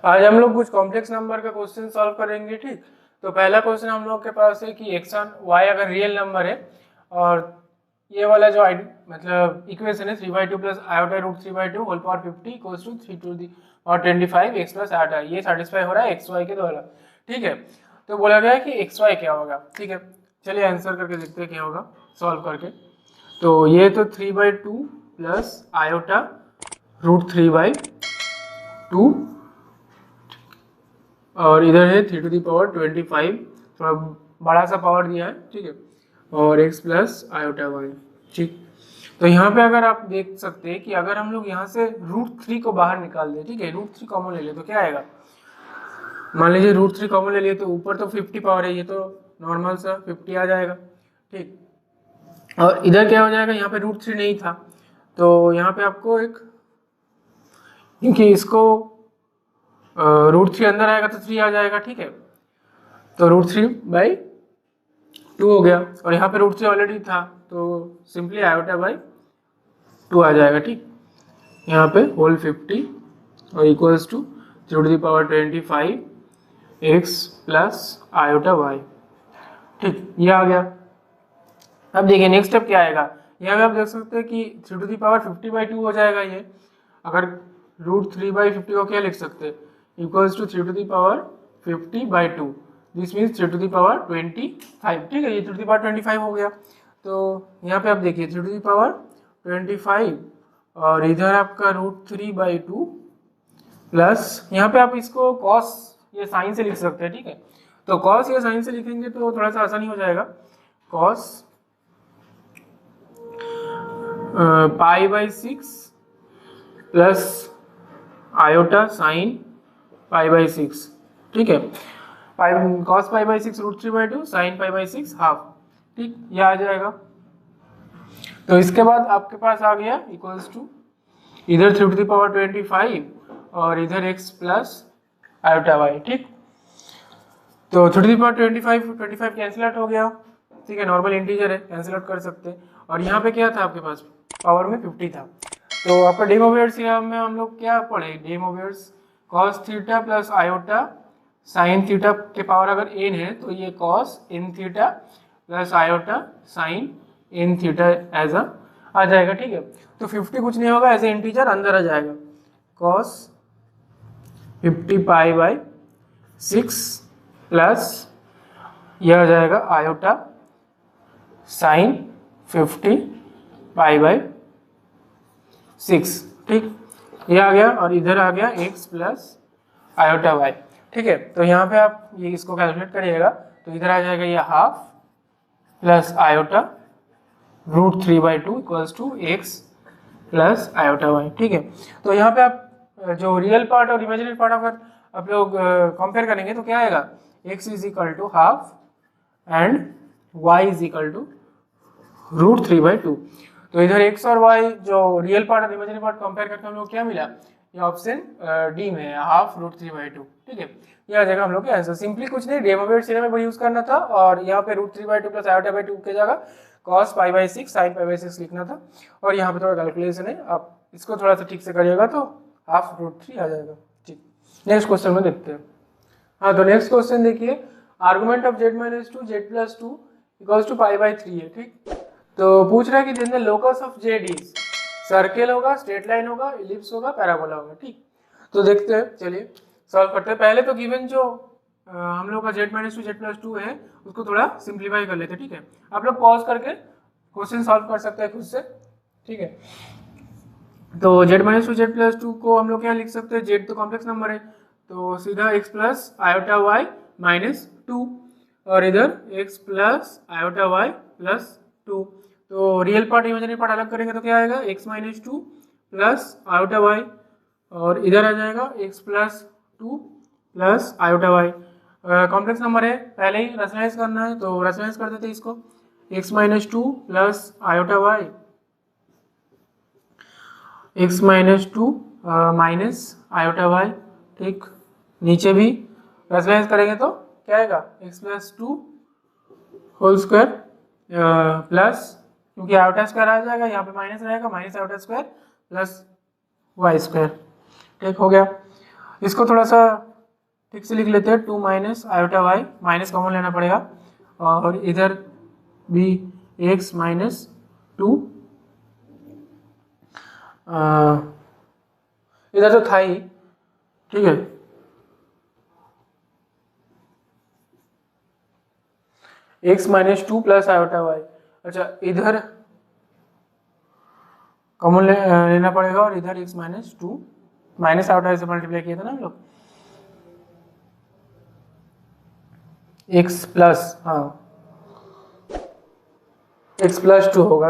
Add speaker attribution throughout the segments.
Speaker 1: आज हम लोग कुछ कॉम्प्लेक्स नंबर का क्वेश्चन सॉल्व करेंगे। ठीक, तो पहला क्वेश्चन हम लोग के पास है कि एक्स वाई अगर रियल नंबर है और ये वाला जो मतलब इक्वेशन है 3/2 plus iota root 3/2 whole power 50 equals to 3 to the और 25 एक्स प्लस आयोटा, ये सेटिस्फाई हो रहा है एक्स वाई के द्वारा। ठीक है, तो बोला गया है कि एक्स वाई क्या होगा। ठीक है, चलिए आंसर करके देखते हैं क्या होगा सॉल्व करके। तो ये तो 3/2 प्लस आयोटा रूट 3/2 और इधर है 3 टू दी पावर 25, थोड़ा बड़ा सा पावर दिया है। ठीक है, और x प्लस आयोटा वाई। ठीक, तो यहाँ पे अगर आप देख सकते हैं कि अगर हम लोग यहाँ से √3 को बाहर निकाल दें, ठीक है, √3 कॉमन ले ले तो क्या आएगा। मान लीजिए √3 कॉमन ले लिए तो ऊपर तो 50 पावर है, ये तो नॉर्मल सा 50 आ जाएगा। ठीक, और इधर क्या हो जाएगा, यहाँ पे √3 नहीं था तो यहाँ पे आपको एक, क्योंकि इसको √3 अंदर आएगा तो 3 आ जाएगा। ठीक है, तो √3/2 हो गया और यहाँ पे √3 ऑलरेडी था तो सिंपली आयोटा बाई 2 आ जाएगा। ठीक, यहाँ पे होल 50 और equals to 3 to the power 25 X plus iota Y. ठीक, ये आ गया। अब देखिए नेक्स्ट स्टेप क्या आएगा। यहाँ पे आप देख सकते हैं कि 3 टू द पावर 50/2 हो जाएगा ये। अगर √3/50 को क्या लिख सकते हैं, equals to 3 to the power 50/2, this means 3 to the power 25। ठीक है, ये 3 टू द पावर 25 हो गया। तो यहाँ पे आप देखिए 3 टू द पावर 25 और इधर आपका √3/2 प्लस यहाँ पे आप इसको कॉस ये साइन से लिख सकते हैं। ठीक है, तो कॉस या साइन से लिखेंगे तो थोड़ा सा आसानी हो जाएगा। Cos π/6 plus iota sine π/6। ठीक है, cos π/6 √3/2 साइन π/6 हाफ। ठीक, ये आ जाएगा। तो इसके बाद आपके पास आ गया इक्वल्स टू इधर 3 टू द पावर 25 और इधर x प्लस आयोटा y। ठीक, तो 3 to the power 25 cancel out हो गया। ठीक है, नॉर्मल इंटीजर है, कैंसिल आउट कर सकते हैं। और यहाँ पे क्या था आपके पास, पावर में 50 था। तो आपका डे मोवियर्स में हम लोग क्या पढ़े, de Moivre's cos theta plus iota sine theta के पावर अगर n है तो ये cos n theta plus iota sine n theta as आ जाएगा। ठीक है, तो 50 कुछ नहीं होगा, ऐसे इंटीजर अंदर आ जाएगा। cos 50π/6 प्लस यह आ जाएगा आयोटा साइन 50π/6। ठीक, ये आ गया और इधर आ गया x प्लस आयोटा y। ठीक है, तो यहाँ पे आप ये इसको कैलकुलेट करिएगा तो इधर आ जाएगा ये half plus iota √3/2 equals to x plus iota y। ठीक है, तो यहाँ पे आप जो रियल पार्ट और इमेजिनरी पार्ट अगर आप लोग कंपेयर करेंगे तो क्या आएगा, x is equal to half and y is equal to √3/2। तो इधर x और y जो रियल पार्ट और इमेजिनरी पार्ट कंपेयर करके हम लोग क्या मिला, ये ऑप्शन डी में है, हाफ √3/2। ठीक है, ये आ जाएगा हम लोग का आंसर। सिंपली कुछ नहीं, डेमोवेट थ्योरम में यूज करना था और यहाँ पे √3/2 प्लस आयोटा/2 की जगह cos π/6 sin π/6 लिखना था। और यहाँ पे थोड़ा कैलकुलेशन है, आप इसको थोड़ा सा ठीक से करिएगा तो हाफ √3 आ जाएगा। ठीक, नेक्स्ट क्वेश्चन में देखते हैं। हाँ, तो नेक्स्ट क्वेश्चन देखिए, argument of z - 2 z+2 equals to π/3 है। ठीक, तो पूछ रहा है कि then the locus of z is, circle होगा, स्ट्रेट लाइन होगा, इलिप्स होगा, पैराबोला होगा। ठीक, तो देखते हैं, चलिए सॉल्व करते हैं। पहले तो गिवन जो हम लोग का z - 2 z+2 है उसको थोड़ा सिंप्लीफाई कर लेते हैं। ठीक है, आप लोग पॉज करके क्वेश्चन सॉल्व कर सकते हैं खुद से। ठीक है, तो z - 2 z+2 को हम लोग क्या लिख सकते हैं, z तो कॉम्प्लेक्स नंबर है तो सीधा x प्लस आयोटा y -2 और इधर x प्लस आयोटा y +2। तो रियल पार्ट इमेजिनरी पार्ट अलग करेंगे तो क्या आएगा, x - 2 प्लस आयोटा y और इधर आ जाएगा x +2 plus iota y। Complex number है, पहले ही रैशनलाइज करना है तो रैशनलाइज कर देते हैं इसको, x - 2 plus iota y, x - 2 minus iota y। ठीक, नीचे भी रैशनलाइज करेंगे तो क्या आएगा, x +2 होल स्क्वायर प्लस, क्योंकि आयोटा स्क्वायर आ जाएगा यहाँ पे माइनस रहेगा, minus iota square plus y square. ठीक, हो गया। इसको थोड़ा सा ठीक से लिख लेते हैं, 2 minus iota y, minus common लेना पड़ेगा, और इधर भी एक्स माइनस 2, इधर तो था ही, ठीक है, x minus 2 plus iota y. अच्छा, इधर कॉमन लेना पड़ेगा, और इधर एक्स माइनस 2 माइनस आयोटा से मल्टीप्लाई किया था ना हम लोग, एक्स प्लस, हाँ एक्स प्लस 2 होगा,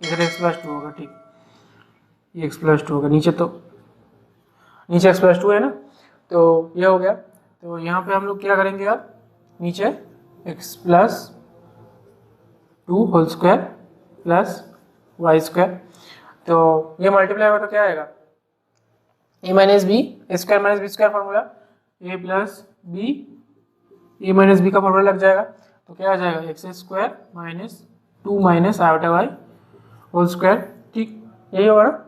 Speaker 1: इधर एक्स प्लस 2 होगा, ठीक, ये एक्स प्लस 2 होगा, नीचे एक्स प्लस 2 है ना, तो ये हो गया। तो यहाँ पे हम लोग क्या करेंगे अब, नीचे x plus 2 whole square plus y square, तो ये मल्टीप्लाई होगा तो क्या आएगा, a minus b square minus b square formula, a plus b, a minus b का फॉर्मूला लग जाएगा, तो क्या आ जाएगा, x square minus 2 minus iota y whole square, ठीक, यही होगा ना,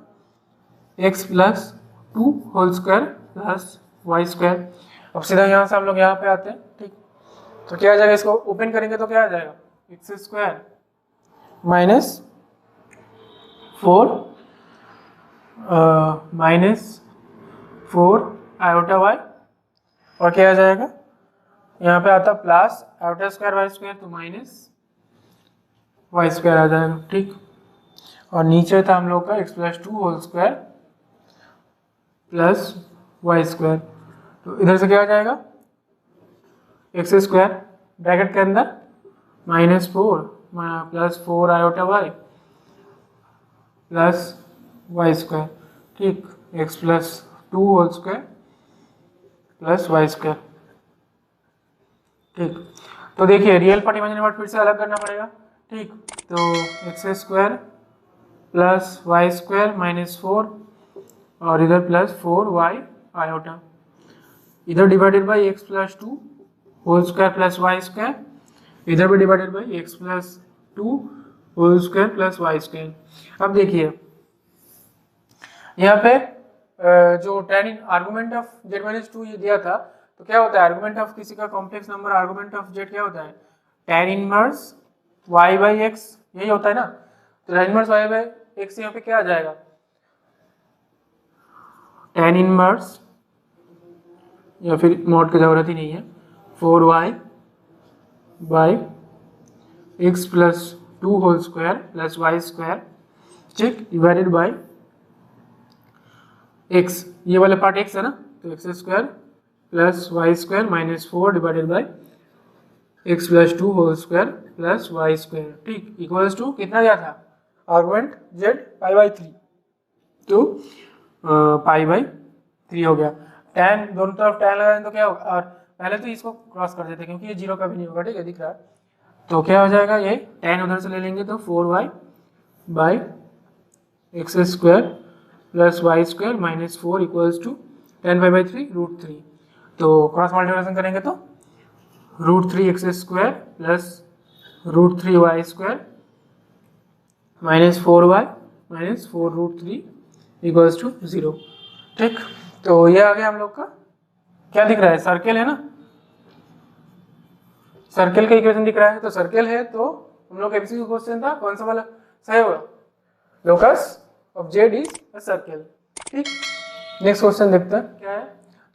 Speaker 1: x plus 2 whole square plus y square. अब सीधा यहाँ से हम लोग यहाँ पे आते हैं, ठीक, तो क्या आ जाएगा, इसको ओपन करेंगे तो क्या आ जाएगा, x square minus 4 minus 4 iota y, और क्या आ जाएगा, यहाँ पे आता plus iota square y square, तो माइनस वाई स्क्वायर आ जाएगा, ठीक, और नीचे था हम लोग का x plus 2 whole square plus y square, तो इधर से क्या आ जाएगा, एक्स स्क्वायर ब्रैकेट के अंदर minus 4 plus 4 iota y plus y square, ठीक, x plus 2 whole square plus y square, ठीक। तो देखिए रियल पार्ट इमेजिनरी पार्ट फिर से अलग करना पड़ेगा, ठीक, तो x square plus y square minus 4, और इधर प्लस 4 वाई आयोटा, इधर divided by x plus 2 whole square plus y square, इधर भी divided by x plus 2 whole square plus y square. अब देखिए यहाँ पे जो tan argument of z minus 2 ये दिया था, तो क्या होता है, आर्गुमेंट ऑफ किसी का complex number argument of z क्या होता है, tan inverse y by x, यही होता है ना, तो tan inverse y by x यहाँ पे क्या आ जाएगा, tan इनवर्स, या फिर मॉड की जरूरत ही नहीं है, 4y by x plus 2 whole square plus y square, ठीक, डिवाइडेड बाई एक्स, ये वाला पार्ट एक्स है ना, तो x square plus y square minus 4 divided by x plus 2 whole square plus y square, ठीक, इक्वल्स टू कितना दिया था, आर्गुमेंट z पाई बाई 3, तो पाई बाई 3 हो गया। tan दोनों तरफ tan लगाएं तो क्या होगा, और पहले तो इसको क्रॉस कर देते क्योंकि ये जीरो का भी नहीं होगा, ठीक है, दिख रहा है, तो क्या हो जाएगा, ये tan उधर से ले लेंगे तो 4y by x square plus y square minus 4 equals to tan pi by 3 √3, तो क्रॉस मल्टीप्लिकेशन करेंगे तो √3 x square plus √3 y square minus 4y minus 4 √3 equals to 0, ठीक, तो ये आ गया हम लोग का, क्या दिख रहा है, सर्कल है ना, सर्कल का इक्वेशन दिख रहा है, तो सर्कल है, तो हम लोग एमसीक्यू क्वेश्चन था, कौन सा वाला सही होगा, locus of Z is a circle, ठीक। नेक्स्ट क्वेश्चन देखते हैं क्या है,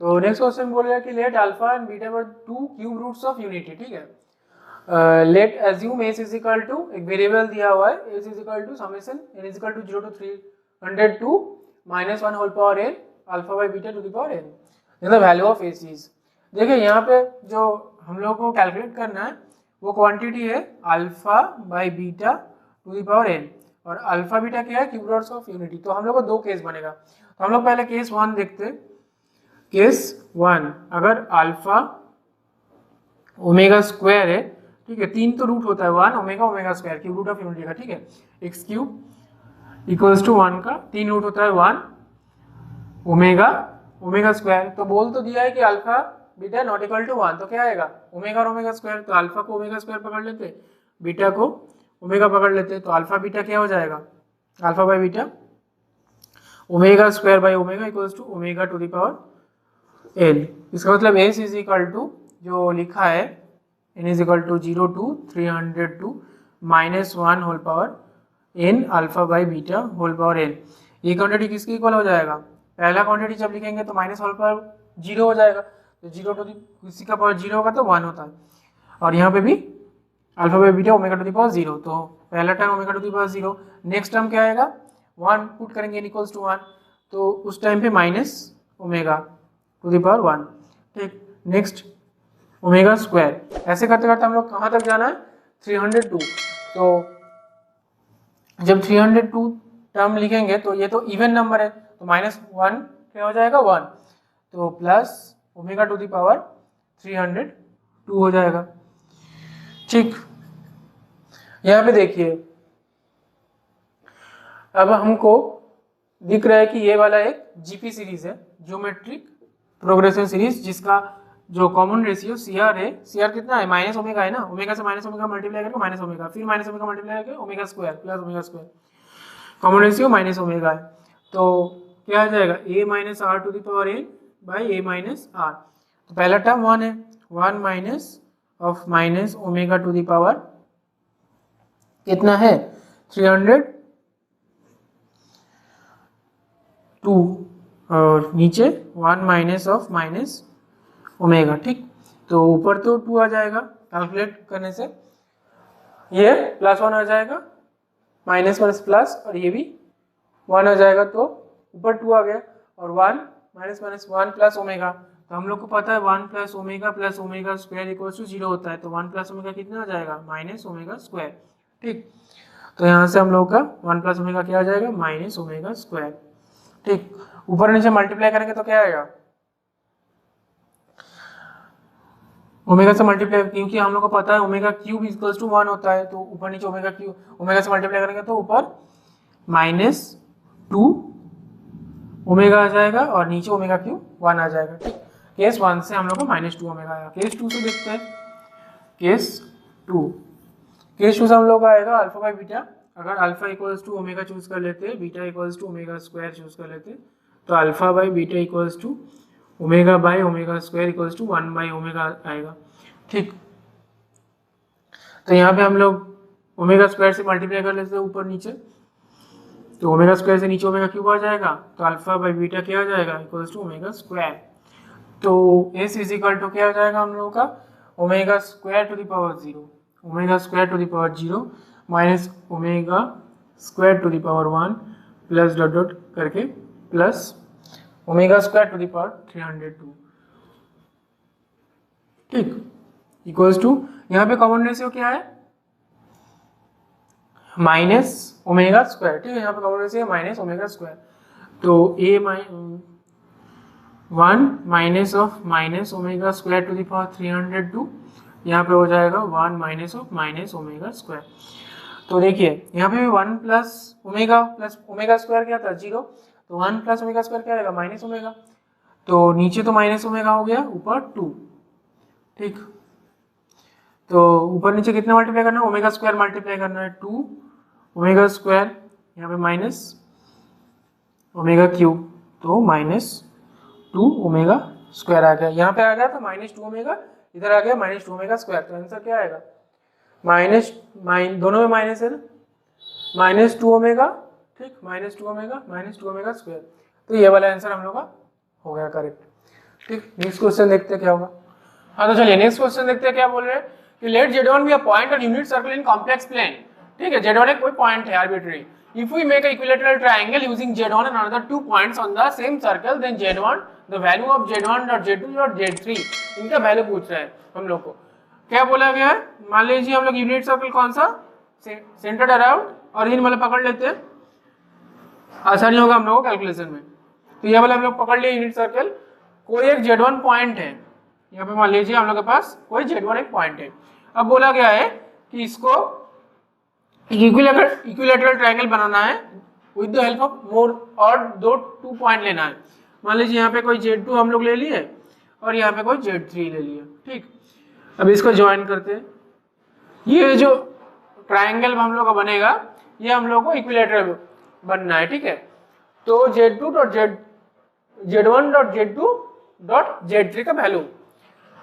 Speaker 1: तो नेक्स्ट क्वेश्चन बोल रहा है कि let alpha and beta were 2 cube roots of unity, ठीक है, let assume s is equal to, एक वेरिएबल दिया हुआ है, s is equal to summation n is equal to 0 to 302 minus 1 whole power n alpha by beta to the power n, the value of s is, देखिए यहाँ पे जो हम लोग को कैलकुलेट करना है वो क्वांटिटी है alpha by beta to the power n, और अल्फा बीटा क्या है, क्यूब रूट्स ऑफ यूनिटी, तो हम लोग को दो केस बनेगा, तो हम लोग पहले केस 1 देखते हैं, केस 1 अगर अल्फा ओमेगा स्क्वायर है, ठीक है, 3 तो रूट होता है 1 omega omega square cube root of unity का, ठीक है, एक्स क्यूब इक्वल्स टू 1 का 3 रूट होता है 1 ओमेगा ओमेगा स्क्वायर, तो बोल तो दिया है कि alpha beta not equal to 1, तो क्या आएगा ओमेगा और ओमेगा स्क्वायर, तो अल्फा को ओमेगा स्क्वायर पकड़ लेते, बीटा को ओमेगा पकड़ लेते, तो अल्फा बीटा क्या हो जाएगा, alpha by beta omega square by omega equals to omega to the power l. इसका मतलब एस इज इक्वल टू जो लिखा है n is equal to 0 to 300 minus 1 whole power n alpha by beta whole power n. ये quantity किसके equal हो जाएगा? पहला क्वांटिटी जब लिखेंगे तो माइनस होल पावर 0 हो जाएगा, तो 0 टू किसी का पावर 0 होगा तो 1 होता है, और यहाँ पे भी alpha by beta omega to the power 0, तो पहला term omega to the power 0, next term क्या आएगा 1 पुट करेंगे इक्वल्स टू 1, तो उस टाइम पे minus omega to the power 1। ठीक, नेक्स्ट ओमेगा स्क्वायर। ऐसे करते करते हम लोग कहाँ तक जाना है? 302। तो जब 302 टर्म लिखेंगे तो ये तो इवन नंबर है, तो माइनस 1 क्या हो जाएगा 1, तो plus omega to the power 302 हो जाएगा। ठीक, यहाँ पे देखिए अब हमको दिख रहा है कि ये वाला एक जीपी सीरीज है, ज्योमेट्रिक प्रोग्रेसिव सीरीज, जिसका जो कॉमन रेशियो सीआर है, सीआर कितना है माइनस ओमेगा है ना, ओमेगा से माइनस ओमेगा मल्टीप्लाई करके माइनस ओमेगा, फिर माइनस ओमेगा मल्टीप्लाई करके omega square plus omega square, common ratio minus omega है, तो क्या आ जाएगा a minus r to the power n by a minus r. तो पहला टर्म 1 है, 1 minus of minus omega to the power कितना है 302, और नीचे 1 माइनस ऑफ माइनस ओमेगा। ठीक, तो ऊपर तो 2 आ जाएगा कैलकुलेट करने से, ये प्लस 1 आ जाएगा, माइनस माइनस प्लस, और ये भी 1 आ जाएगा, तो ऊपर 2 आ गया, और 1 माइनस माइनस 1 प्लस ओमेगा, तो हम लोग को पता है 1 plus omega square equals to 0 होता है, तो 1 प्लस ओमेगा कितना आ जाएगा माइनस ओमेगा स्क्वायर। ठीक, तो यहाँ से हम लोग का 1 प्लस ओमेगा क्या आ जाएगा माइनस ओमेगा स्क्वायर। ठीक, ऊपर नीचे मल्टीप्लाई करेंगे तो क्या आएगा ओमेगा से मल्टीप्लाई, क्योंकि हम लोग को पता है ओमेगा क्यूब इक्वल्स टू 1 होता है, तो ऊपर नीचे ओमेगा क्यूब ओमेगा से मल्टीप्लाई करेंगे तो ऊपर माइनस 2 ओमेगा आ जाएगा, और नीचे ओमेगा क्यूब 1 आ जाएगा। ठीक, केस 1 से हम लोग को माइनस 2 ओमेगा आएगा। केस 2 से देखते हैं, केस 2 से हम लोग का आएगा अल्फा बाई बीटा। अगर alpha equals to omega choose कर लेते हैं, beta equals to omega square choose कर लेते हैं, तो alpha by beta equals to omega by omega square equals to 1 by omega आएगा। ठीक, तो यहाँ पे हम लोग ओमेगा स्क्वायर से मल्टीप्लाई कर लेते हैं ऊपर नीचे, तो ओमेगा स्क्वायर से नीचे ओमेगा क्यूब आ जाएगा, तो अल्फा बाई बीटा क्या आ जाएगा इक्वल्स टू ओमेगा स्क्वायर। तो एस इज इक्वल टू क्या आ जाएगा हम लोगों का omega square to the power 0, omega square to the power 0 minus omega square to the power 1 plus dot dot करके plus omega square to the power 302। ठीक, equals to यहाँ पे कॉमन रेशियो क्या है माइनस ओमेगा स्क्वायर। ठीक है, यहाँ पे कॉमन रेशियो है माइनस ओमेगा स्क्वायर, तो a 1 minus of minus omega square to the power 302, यहाँ पे हो जाएगा 1 minus of minus omega square. तो देखिए यहाँ पे भी 1 प्लस ओमेगा स्क्वायर क्या था 0, तो 1 प्लस ओमेगा स्क्वायर क्या आएगा माइनस ओमेगा, तो नीचे तो माइनस ओमेगा हो गया, ऊपर 2। ठीक, तो ऊपर नीचे कितना मल्टीप्लाई करना है ओमेगा स्क्वायर मल्टीप्लाई करना है 2 ओमेगा स्क्वायर, यहाँ पे माइनस ओमेगा क्यूब, तो माइनस 2 ओमेगा स्क्वायर आ गया, यहाँ पे आ गया था माइनस 2 ओमेगा, इधर आ गया माइनस 2 ओमेगा स्क्वायर, तो आंसर क्या आएगा दोनों में माइनस है ना, माइनस 2 ओमेगा। ठीक, माइनस 2 ओमेगा स्क्वायर, तो ये वाला आंसर हम लोग का हो गया करेक्ट। ठीक, नेक्स्ट क्वेश्चन देखते हैं क्या होगा। हाँ, तो चलिए नेक्स्ट क्वेश्चन देखते हैं क्या बोल रहे हैं कि let Z1 be a point और unit circle in complex plane. ठीक है, Z1 एक कोई पॉइंट है arbitrary, if we make a equilateral triangle using Z1 and another 2 points on the same circle, then Z1 the value of Z1 dot Z2 dot Z3, इनका value पूछ रहे हैं हम लोग को। क्या बोला गया है, मान लीजिए हम लोग यूनिट सर्कल कौन सा सेंटर्ड अराउंड और इन वाला पकड़ लेते हैं, आसानी होगा हम लोगों को कैलकुलेशन में। तो ये वाला हम लोग पकड़ लिए यूनिट सर्कल, कोई एक Z1 पॉइंट है, यहाँ पे मान लीजिए हम लोग के पास कोई Z1 एक पॉइंट है। अब बोला गया है कि इसको इक्विलैटरल ट्रायंगल बनाना है with the help of more और 2 पॉइंट लेना है। मान लीजिए यहाँ पे कोई Z2 हम लोग ले लिए और यहाँ पे कोई Z3 ले लिया। ठीक, अब इसको ज्वाइन करते हैं, ये जो ट्रायंगल हम लोग का बनेगा ये हम लोग को इक्विलैटरल बनना है। ठीक है, तो Z1 dot Z2 dot Z3 का वैल्यू।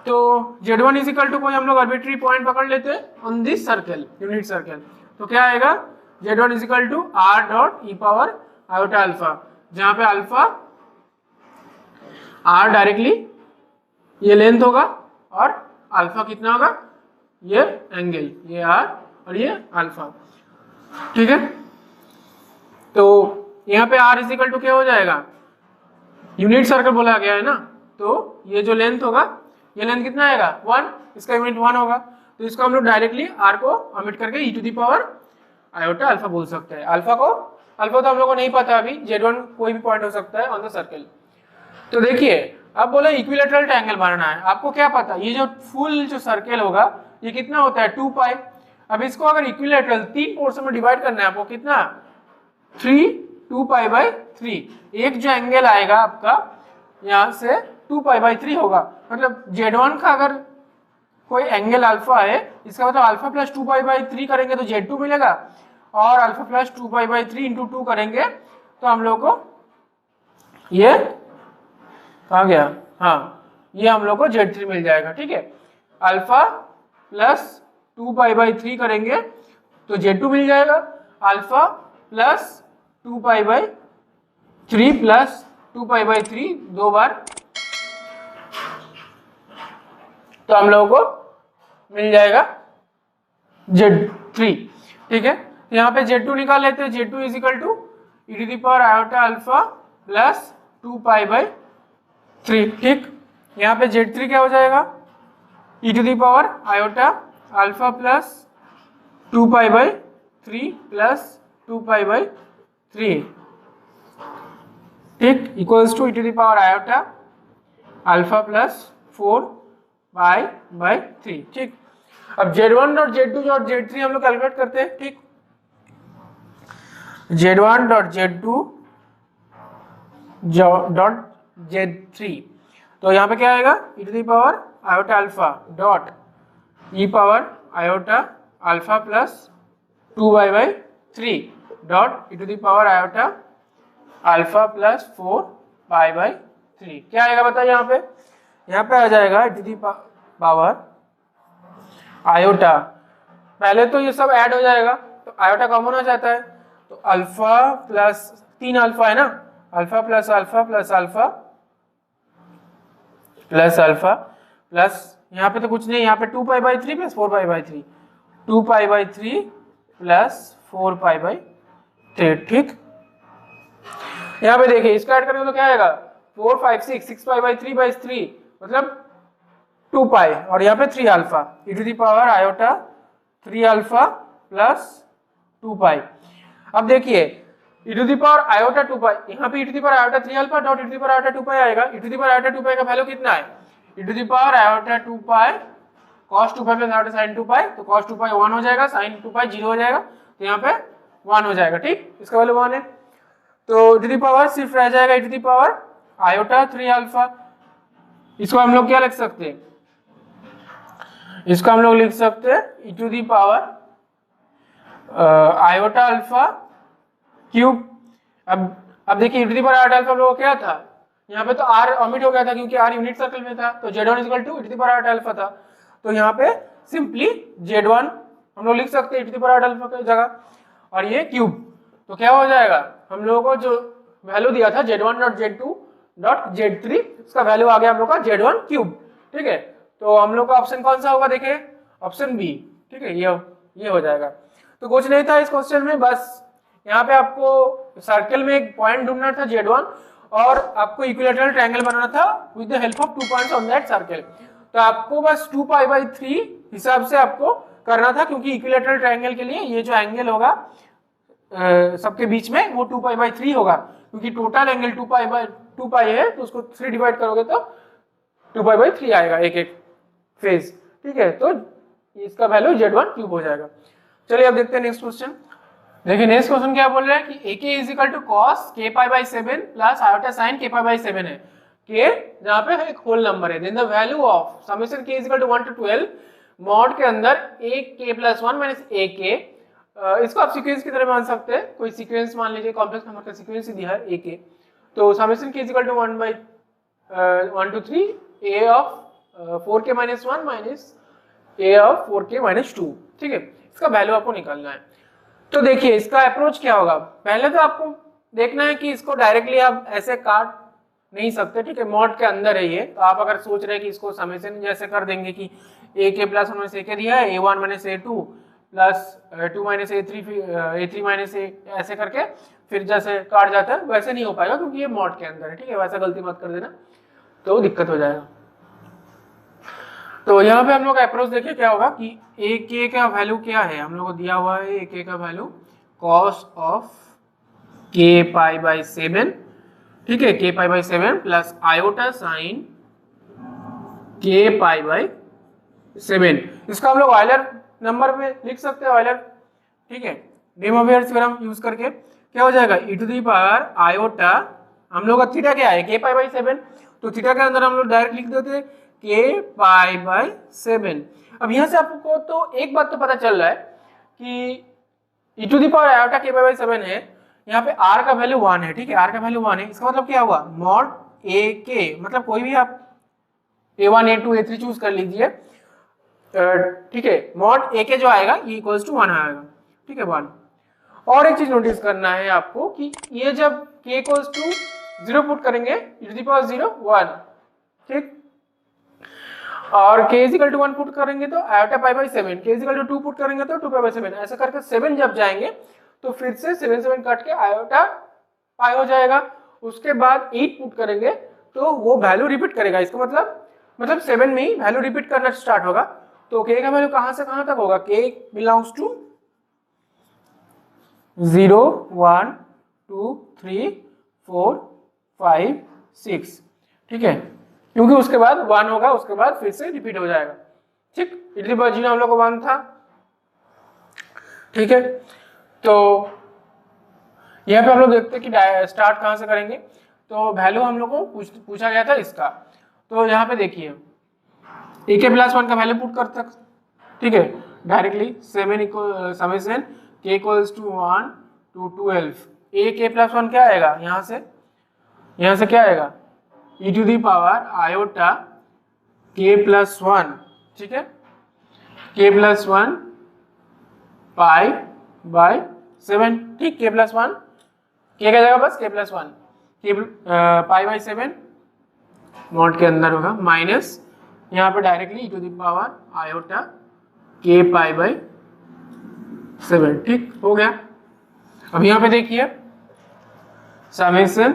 Speaker 1: तो Z1 इज इक्वल टू कोई हम लोग आर्बिट्री पॉइंट पकड़ लेते हैं on this circle, unit circle. तो क्या आएगा, Z1 is equal to R dot e power iota alpha, जहां पे अल्फा R डायरेक्टली ये लेंथ होगा और अल्फा कितना होगा, ये एंगल, ये R और ये अल्फा। ठीक है, तो यहाँ पे R इज इक्वल टू क्या हो जाएगा, यूनिट सर्कल बोला गया है ना, तो ये जो लेंथ होगा, ये लेंथ कितना आएगा 1, इसका यूनिट 1 होगा। तो इसको हम लोग डायरेक्टली R को ओमिट करके e to the power iota alpha बोल सकते हैं। अल्फा तो हम लोग को नहीं पता अभी, Z1 कोई भी पॉइंट हो सकता है ऑन द सर्कल। तो देखिए अब बोला इक्विलेटरल ट्रायंगल बनाना है, आपको क्या पता, ये जो फुल जो सर्कल होगा ये कितना होता है 2 पाई। अब इसको अगर इक्विलेटरल 3 पोर्शन में डिवाइड करना है आपको, कितना 2 पाई बाई 3। एक जो एंगल आएगा आपका यहाँ से 2 पाई बाई 3 होगा, मतलब Z1 का अगर कोई एंगल अल्फा है, इसका मतलब अल्फा प्लस 2 पाई बाई 3 करेंगे तो Z2 मिलेगा, और alpha plus 2 pi by 3 into 2 करेंगे तो हम लोग को ये आ गया, हाँ ये हम लोग को Z3 मिल जाएगा। ठीक है, अल्फा प्लस 2 पाई बाई 3 करेंगे तो Z2 मिल जाएगा, alpha plus 2 pi by 3 plus 2 pi by 3 दो बार, तो हम लोगों को मिल जाएगा Z3। ठीक है, यहाँ पे Z2 निकाल लेते हैं, Z2 is equal to e to the power iota alpha plus 2 pi by 3। ठीक, यहाँ पे Z3 क्या हो जाएगा, e to the power iota alpha plus 2 pi by 3 plus 2 pi by 3। ठीक, equals to e to the power iota alpha plus 4 pi by 3। ठीक, अब Z1 dot Z2 dot Z3 हम लोग कैलकुलेट करते हैं। ठीक, Z1 dot Z2 dot Z3, तो यहाँ पे क्या आएगा, e to the power iota alpha dot e power iota alpha plus 2 pi by 3 dot e to the power iota alpha plus 4 pi by 3। क्या आएगा बताइए, यहाँ पे आ जाएगा e to the power iota, पहले तो ये सब ऐड हो जाएगा तो आयोटा कॉमन हो जाता है, तो अल्फा प्लस 3 अल्फा है ना, alpha plus alpha plus alpha plus alpha plus यहाँ पे तो कुछ नहीं, यहाँ पे 2 pi by 3 plus 4 pi by 3, 2 pi by 3 plus 4 pi by 3। ठीक, यहाँ पे देखिए इसका ऐड करेंगे तो क्या आएगा 4 5 6 पाई बाई 3 बाई 3 मतलब 2 पाई, और यहाँ पे 3 alpha, e to the power iota 3 alpha plus 2 pi. अब देखिए e to the power iota 2 pi, यहाँ पे e to the power iota 3 alpha dot e to the power iota 2 pi आएगा। E to the power iota 2 pi का value कितना है, e to the power iota 2 pi cos 2 pi plus iota sin 2 pi, तो cos 2 पाई 1 हो जाएगा, sin 2 पाई 0 हो जाएगा, तो यहाँ पे 1 हो जाएगा। ठीक, इसका वैल्यू 1 है, तो ई टू द पावर सिर्फ रह जाएगा e to the power iota 3 alpha. इसको हम लोग क्या लिख सकते हैं, इसको हम लोग लिख सकते हैं e to the power iota alpha cube. अब देखिए e to the power iota alpha हम लोग क्या था, यहाँ पे तो r ओमिट हो गया था क्योंकि r यूनिट सर्कल में था, तो Z1 equal to e to the power iota alpha था, तो यहाँ पे सिंपली Z1 हम लोग लिख सकते हैं e to the power iota alpha की जगह, और ये क्यूब, तो क्या हो जाएगा, हम लोगों को जो वैल्यू दिया था Z1 dot Z2 dot Z3, उसका वैल्यू आ गया हम लोग का Z1 क्यूब। ठीक है, तो हम लोग का ऑप्शन कौन सा होगा, देखिए ऑप्शन बी। ठीक है, ये हो जाएगा। तो कुछ नहीं था इस क्वेश्चन में, बस यहाँ पे आपको सर्कल में एक पॉइंट ढूंढना था Z1, और आपको इक्विलेटरल ट्रायंगल बनाना था with the help of 2 points on that circle. तो आपको बस 2 पाई बाई 3 हिसाब से आपको करना था, क्योंकि इक्विलेटरल ट्रायंगल के लिए ये जो एंगल होगा सबके बीच में वो 2 पाई बाई 3 होगा, क्योंकि टोटल एंगल 2 पाई है, तो उसको 3 डिवाइड करोगे तो 2 पाई बाई 3 आएगा एक फेज। ठीक है, तो इसका वैल्यू Z1 क्यूब हो जाएगा। चलिए अब देखते हैं नेक्स्ट क्वेश्चन। देखिए नेक्स्ट क्वेश्चन क्या बोल रहा है कि AK is equal to cos k pi by 7 plus iota sine k pi by 7 है, k जहाँ पे एक होल नंबर है, then the value of summation k is equal to 1 to 12 mod के अंदर AK प्लस 1 माइनस AK, इसको आप sequence की तरह मान सकते हैं, कोई सीक्वेंस मान लीजिए, कॉम्प्लेक्स नंबर का सीक्वेंस ही दिया है AK, तो summation k is equal to 1 by 1 2 3 a of 4k minus 1 minus a of 4k minus 2, ठीक है, इसका वैल्यू आपको निकालना है। तो देखिए इसका अप्रोच क्या होगा, पहले तो आपको देखना है कि इसको डायरेक्टली आप ऐसे काट नहीं सकते, ठीक है, मॉड के अंदर है ये, तो आप अगर सोच रहे हैं कि इसको समेशन जैसे कर देंगे कि ए के प्लस वन माइनस ए के दिया है a1 minus a2 plus 2 minus a3 minus a ऐसे करके फिर जैसे काट जाता है वैसे नहीं हो पाएगा क्योंकि ये मॉड के अंदर है, ठीक है, वैसा गलती मत कर देना तो दिक्कत हो जाएगा। तो यहाँ पे हम लोग अप्रोच देखिए क्या होगा कि ए के का वैल्यू क्या है, हम लोग को दिया हुआ है ए के का वैल्यू कॉस ऑफ के पाई बाई 7, ठीक है, के pi by 7 plus iota sign के पाई बाई 7, इसको हम लोग ऑयलर नंबर में लिख सकते हैं, ऑयलर, ठीक है, डे मोवियर्स थ्योरम यूज करके क्या हो जाएगा e to the power iota, हम लोग का थीटा क्या है के पाई बाई 7, तो थीटा के अंदर हम लोग डायरेक्ट लिख देते हैं के पाई बाई 7। अब यहाँ से आपको तो एक बात तो पता चल रहा है कि e to the power iota k pi by 7 है, यहाँ पे r का वैल्यू 1 है, ठीक है, r का वैल्यू 1 है, इसका मतलब क्या हुआ मॉड a के, मतलब कोई भी आप a1 a2 a3 चूज कर लीजिए, ठीक है, मॉड a के जो आएगा ये इक्वल्स टू 1 आएगा, ठीक है, 1। और एक चीज नोटिस करना है आपको कि ये जब k इक्वल्स टू 0 पुट करेंगे e टू द पावर 0 1, ठीक, और k इक्वल टू 1 पुट करेंगे तो iota pi by 7, k equal to 2 put करेंगे तो 2 पाई बाई 7, ऐसा करके 7 जब जाएंगे तो फिर से 7 7 काट के आयोटा पाई हो जाएगा, उसके बाद 8 पुट करेंगे तो वो वैल्यू रिपीट करेगा, इसका मतलब 7 में ही वैल्यू रिपीट करना स्टार्ट होगा। तो k का वैल्यू कहां से कहां तक होगा, k बिलोंग्स टू 0 1 2 3 4 5 6, ठीक है, क्योंकि उसके बाद 1 होगा, उसके बाद फिर से रिपीट हो जाएगा, ठीक, इतनी बार जीरो हम लोग को 1 था, ठीक है। तो यहाँ पे हम लोग देखते हैं कि स्टार्ट कहाँ से करेंगे, तो वैल्यू हम लोग को पूछा गया था इसका, तो यहाँ पे देखिए ए के प्लस 1 का वैल्यू पुट कर सकते, ठीक है, डायरेक्टली 7 इक्वल समेशन के इक्वल्स टू 1 टू 12, ए के प्लस 1 क्या आएगा, यहाँ से क्या आएगा e to the power iota k plus 1, ठीक है, के प्लस 1 पाई बाई 7, ठीक, के प्लस 1 के का जगह बस के प्लस 1 के पाई बाई 7 मॉड के अंदर होगा माइनस यहाँ पे directly e to the power iota k pi by 7, ठीक हो गया। अब यहाँ पे देखिए summation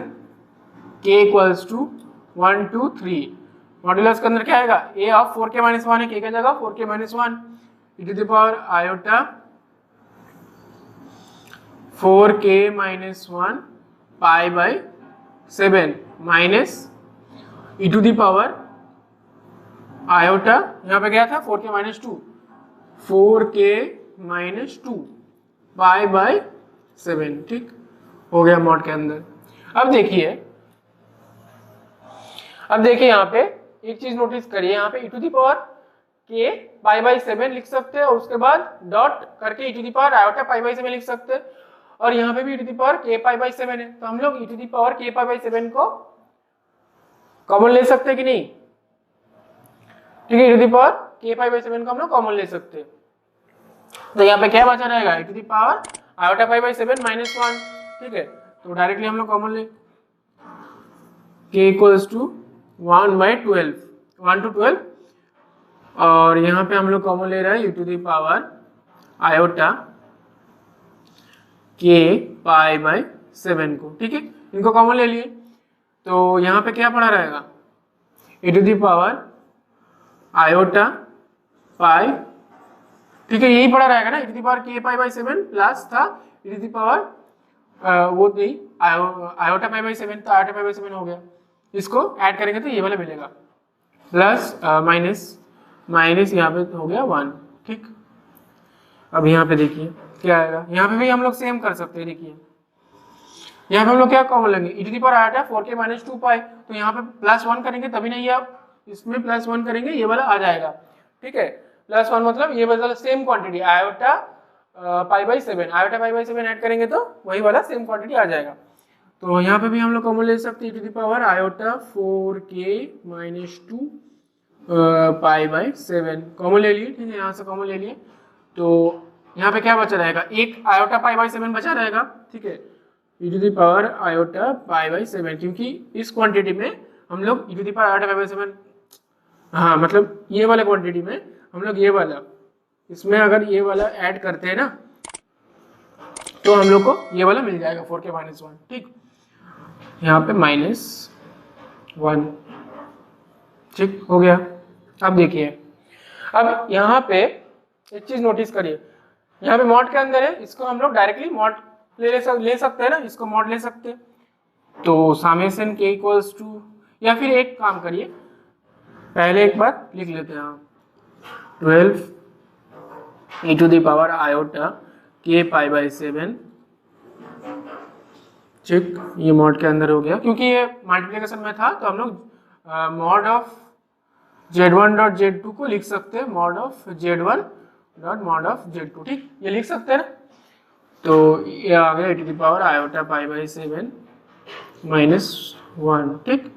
Speaker 1: k equals to 1 2 3, modulus के अंदर क्या आएगा a ऑफ 4k माइनस 1 है, k का जगह 4k minus 1 e to the power iota 4k minus 1 pi by 7 minus e to the power iota, यहाँ पे क्या था 4k minus 2, 4k minus 2 pi by 7, ठीक हो गया मॉड के अंदर। अब देखिए यहाँ पे एक चीज नोटिस करिए, यहाँ पे e to the power k pi by 7 लिख सकते हैं और उसके बाद डॉट करके e to the power iota pi by 7 लिख सकते हैं, और यहाँ पे भी e to the power k pi by 7 है, तो हम लोग e to the power k pi by 7 को कॉमन ले सकते हैं कि नहीं, ठीक है, e to the power k pi by 7 को हम लोग कॉमन ले सकते हैं, तो यहाँ पे क्या बचा रहेगा e to the power iota pi by 7 minus 1, ठीक है, तो डायरेक्टली हम लोग कॉमन ले k equals to 1 by 12 1 to 12, और यहाँ पे हम लोग कॉमन ले रहे हैं e to the power iota k pi by 7 को, ठीक है, इनको कॉमन ले लिए, तो यहाँ पे क्या पड़ा रहेगा e to the power iota pi, ठीक है, यही पड़ा रहेगा ना e to the power k pi by 7 plus था e टू द पावर वो नहीं आयोटा पाई बाई 7, तो आयोटा पाई बाई 7 हो गया, इसको ऐड करेंगे तो ये वाला मिलेगा प्लस माइनस यहाँ पे हो गया 1, ठीक। अब यहाँ पे देखिए क्या आएगा, यहाँ पे भी हम लोग सेम कर सकते हैं, देखिए यहाँ पे हम लोग क्या कॉमन लेंगे e to the power iota 4k minus 2 pi, तो यहाँ पे प्लस 1 करेंगे तभी नहीं, आप इसमें प्लस 1 करेंगे ये वाला आ जाएगा, ठीक है, प्लस 1 मतलब ये वाला same quantity iota pi by 7, iota pi by 7 add करेंगे तो वही वाला सेम क्वांटिटी आ जाएगा, तो यहाँ पे भी हम लोग कॉमन ले सकते हैं, e to the power iota 4k minus 2 pi by 7 common ले लिए, ठीक है, यहाँ से कॉमन ले लिए। तो यहाँ पे क्या बचा रहेगा, एक आयोटा पाई बाई 7 बचा रहेगा, ठीक है, e to the power iota pi by 7, क्योंकि इस क्वांटिटी में हम लोग e to the power iota pi by 7, हाँ मतलब ये वाला क्वांटिटी में हम लोग ये वाला, इसमें अगर ये वाला ऐड करते हैं ना तो हम लोग को ये वाला मिल जाएगा 4k माइनस 1, ठीक, यहाँ पे -1, ठीक हो गया। अब देखिए, अब यहाँ पे एक चीज नोटिस करिए, यहाँ पे मॉड के अंदर है, इसको हम लोग डायरेक्टली मॉड ले सकते हैं ना, इसको मॉड ले सकते हैं। तो समेशन k इक्वल्स टू, या फिर एक काम करिए, पहले एक बार लिख लेते हैं, 12 e to the power iota k pi by 7, ठीक, ये मॉड के अंदर हो गया, क्योंकि ये मल्टीप्लिकेशन में था तो हम लोग mod of z1 dot z2 को लिख सकते हैं mod of z1 dot mod of z2, ठीक, ये लिख सकते हैं ना। तो ये आ गया e to the power iota pi by 7 -1, ठीक,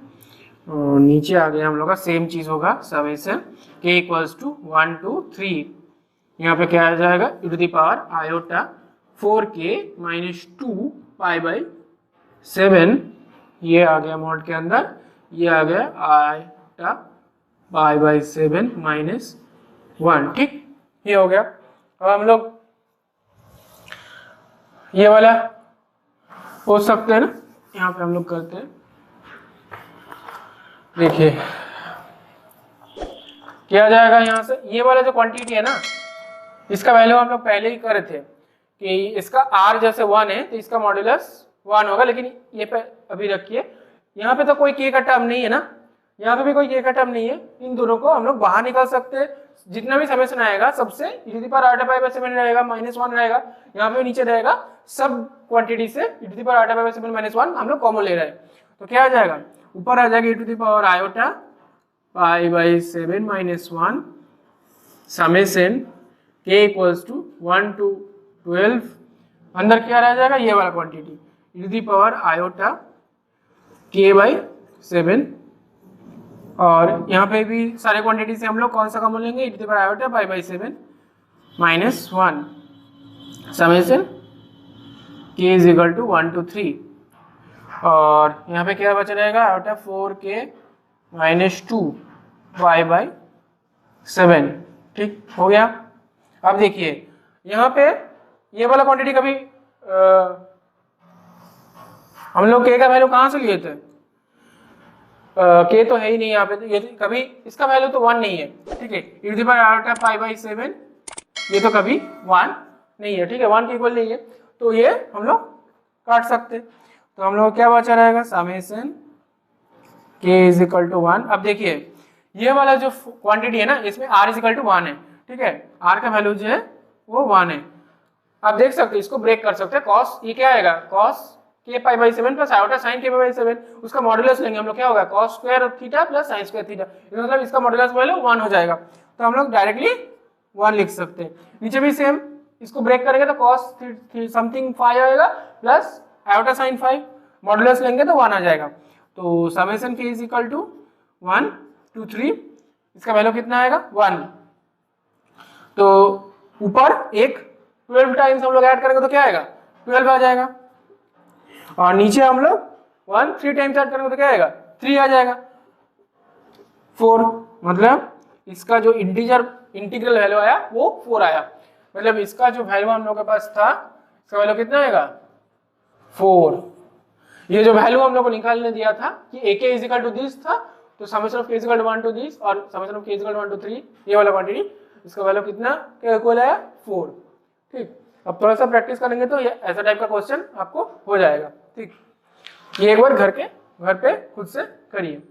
Speaker 1: और नीचे आ गया हम लोग का सेम चीज होगा, summation k equals to 1 to 3, यहाँ पे क्या आ जाएगा, e to the power iota 4k minus 2 pi by 7, ये आ गया मॉड के अंदर, ये आ गया आयोटा पाई बाई 7 -1, ठीक, ये हो गया। अब हम लोग ये वाला हो सकते हैं ना, यहाँ पे हम लोग करते हैं, देखिए क्या जाएगा यहाँ से, ये वाला जो क्वांटिटी है ना, इसका वैल्यू हम लोग पहले ही कर रहे थे कि इसका r जैसे 1 है तो इसका मॉड्यूलस 1 होगा, लेकिन ये पे अभी रखिए, यहाँ पे तो कोई k का टर्म नहीं है ना, यहाँ पे भी कोई k का टर्म नहीं है, इन दोनों को हम लोग बाहर निकाल सकते हैं, जितना भी समेशन आएगा सबसे e to the power iota pi by 7 रहेगा, -1 रहेगा, यहाँ पे नीचे रहेगा, सब क्वांटिटी से e to the power iota pi by 7 -1 हम लोग कॉमन ले रहे हैं, तो क्या आ जाएगा, ऊपर आ जाएगा e to the power iota pi by 7 -1 summation k equals to 1 to 12, अंदर क्या रह जाएगा, ये वाला quantity e to the power iota k by 7, और यहाँ पे भी सारे क्वांटिटी से हम लोग कौन सा कॉमन लेंगे, e to the power iota pi by 7 -1 summation k is equal to 1 to 3, और यहाँ पे क्या बचा रहेगा, iota 4k minus 2 pi by 7, ठीक हो गया। अब देखिए यहाँ पे ये वाला क्वांटिटी कभी हम लोग k का वैल्यू कहाँ से लिए थे, k तो है ही नहीं यहाँ पे, तो ये कभी इसका वैल्यू तो 1 नहीं है, ठीक है, e to the power iota pi by 7 ये तो कभी 1 नहीं है, ठीक है, 1 के इक्वल नहीं है, तो ये हम लोग काट सकते, तो हम लोग क्या बचा रहेगा, summation k is equal to 1। अब देखिए ये वाला जो क्वांटिटी है ना, इसमें r इज इक्वल टू 1 है, ठीक है, r का वैल्यू जो है वो 1 है। आप देख सकते हैं, इसको ब्रेक कर सकते हैं, cos ये क्या आएगा, cos k pi by 7 plus iota sin k pi by 7, उसका मॉड्यूलस लेंगे हम लोग, क्या होगा, cos square theta plus sin square theta, मतलब इसका मॉड्यूलस वैल्यू 1 हो जाएगा, तो हम लोग डायरेक्टली 1 लिख सकते हैं। नीचे भी सेम, इसको ब्रेक करेंगे तो cos समथिंग 5 आएगा प्लस आयोटा sin 5, मॉड्यूलस लेंगे तो 1 आ जाएगा, तो summation k is equal to 1 to 3, इसका वैल्यू कितना आएगा, 1, तो ऊपर एक 12 टाइम्स हम लोग ऐड करेंगे तो क्या आएगा, 12 आ जाएगा, और नीचे हम लोग 1 3 टाइम्स ऐड करेंगे तो क्या आएगा, 3 आ जाएगा, 4, मतलब इसका जो इंटीग्रल वैल्यू आया वो 4 आया, मतलब इसका जो वैल्यू हम लोग के पास था, इसका वैल्यू कितना आएगा, 4। ये जो वैल्यू हम लोग को निकालने दिया था कि ak is equal to this था, तो summation of k is equal to 1 to this और summation of k is equal to 1 to 3, ये वाला क्वांटिटी, इसका वैल्यू कितना क्या इक्वल आया, 4, ठीक। अब थोड़ा सा प्रैक्टिस करेंगे तो ये ऐसा टाइप का क्वेश्चन आपको हो जाएगा, ठीक। ये एक बार घर पे खुद से करिए।